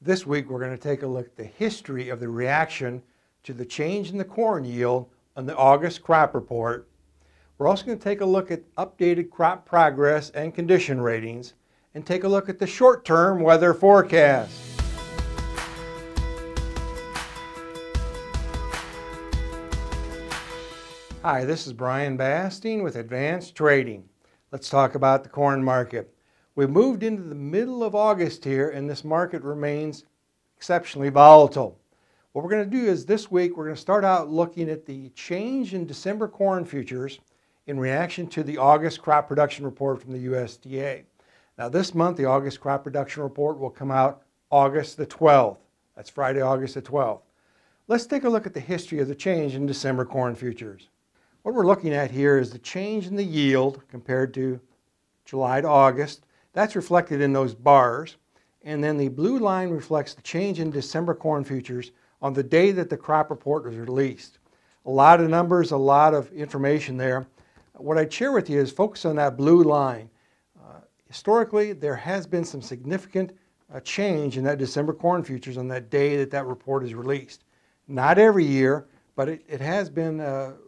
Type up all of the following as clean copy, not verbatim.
This week we're going to take a look at the history of the reaction to the change in the corn yield on the August crop report. We're also going to take a look at updated crop progress and condition ratings and take a look at the short-term weather forecast. Hi, this is Brian Basting with Advanced Trading. Let's talk about the corn market. We've moved into the middle of August here, and this market remains exceptionally volatile. What we're going to do is this week we're going to start out looking at the change in December corn futures in reaction to the August crop production report from the USDA. Now this month the August crop production report will come out August the 12th. That's Friday, August the 12th. Let's take a look at the history of the change in December corn futures. What we're looking at here is the change in the yield compared to July to August. That's reflected in those bars. And then the blue line reflects the change in December corn futures on the day that the crop report was released. A lot of numbers, a lot of information there. What I'd share with you is focus on that blue line. Historically, there has been some significant change in that December corn futures on that day that that report is released. Not every year, but it has been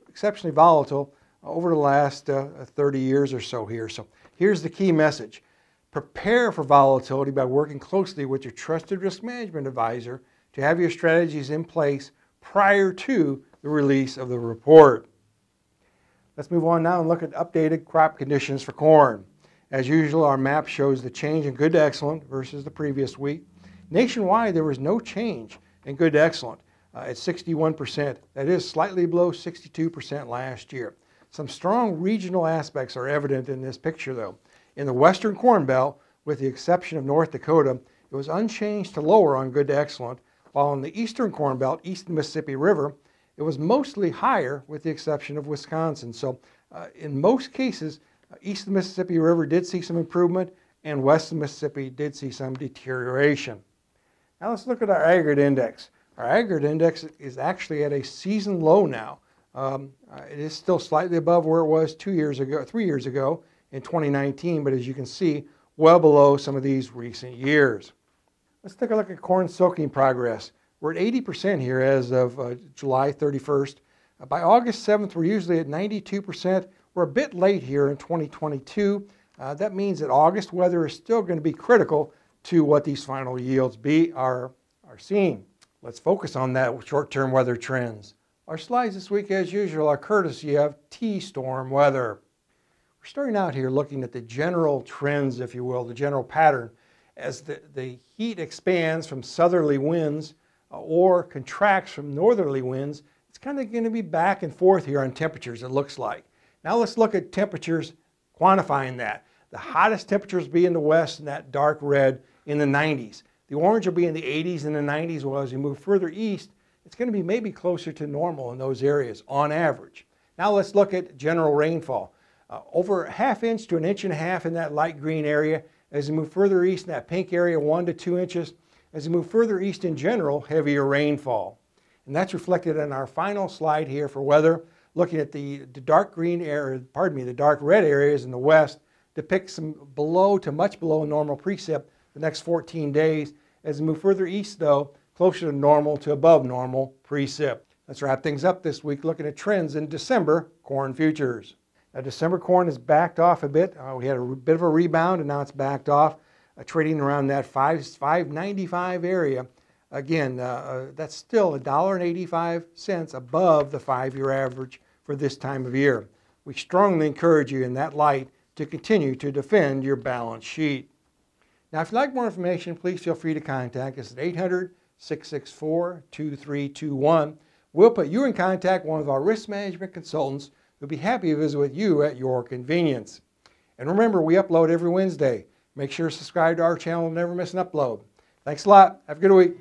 exceptionally volatile over the last 30 years or so here. So here's the key message. Prepare for volatility by working closely with your trusted risk management advisor to have your strategies in place prior to the release of the report. Let's move on now and look at updated crop conditions for corn. As usual, our map shows the change in good to excellent versus the previous week. Nationwide, there was no change in good to excellent at 61%. That is slightly below 62% last year. Some strong regional aspects are evident in this picture, though. In the western corn belt, with the exception of North Dakota, it was unchanged to lower on good to excellent, while in the eastern corn belt, east of the Mississippi River, it was mostly higher with the exception of Wisconsin. So in most cases, east of the Mississippi River did see some improvement, and west of Mississippi did see some deterioration. Now let's look at our aggregate index. Our aggregate index is actually at a season low now. It is still slightly above where it was 3 years ago in 2019, but as you can see, well below some of these recent years. Let's take a look at corn soaking progress. We're at 80% here as of July 31st. By August 7th, we're usually at 92%. We're a bit late here in 2022. That means that August weather is still going to be critical to what these final yields are seeing. Let's focus on that short-term weather trends. Our slides this week, as usual, are courtesy of T-Storm Weather. We're starting out here looking at the general trends, if you will, the general pattern. As the heat expands from southerly winds or contracts from northerly winds, it's kind of going to be back and forth here on temperatures, it looks like. Now let's look at temperatures, quantifying that. The hottest temperatures will be in the west, in that dark red, in the 90s. The orange will be in the 80s and the 90s, while as you move further east, it's going to be maybe closer to normal in those areas on average. Now let's look at general rainfall. Over a ½ inch to 1.5 inches in that light green area. As you move further east in that pink area, 1 to 2 inches. As you move further east in general, heavier rainfall. And that's reflected in our final slide here for weather. Looking at the dark green area, the dark red areas in the west depict some below to much below normal precip the next 14 days. As we move further east though, closer to normal to above normal precip. Let's wrap things up this week looking at trends in December corn futures. Now December corn has backed off a bit. We had a bit of a rebound and now it's backed off, trading around that $5.95 area. Again, that's still $1.85 above the 5-year average for this time of year. We strongly encourage you in that light to continue to defend your balance sheet. Now, if you'd like more information, please feel free to contact us at 800-664-2321. We'll put you in contact with one of our risk management consultants who'll be happy to visit with you at your convenience. And remember, we upload every Wednesday. Make sure to subscribe to our channel and never miss an upload. Thanks a lot. Have a good week.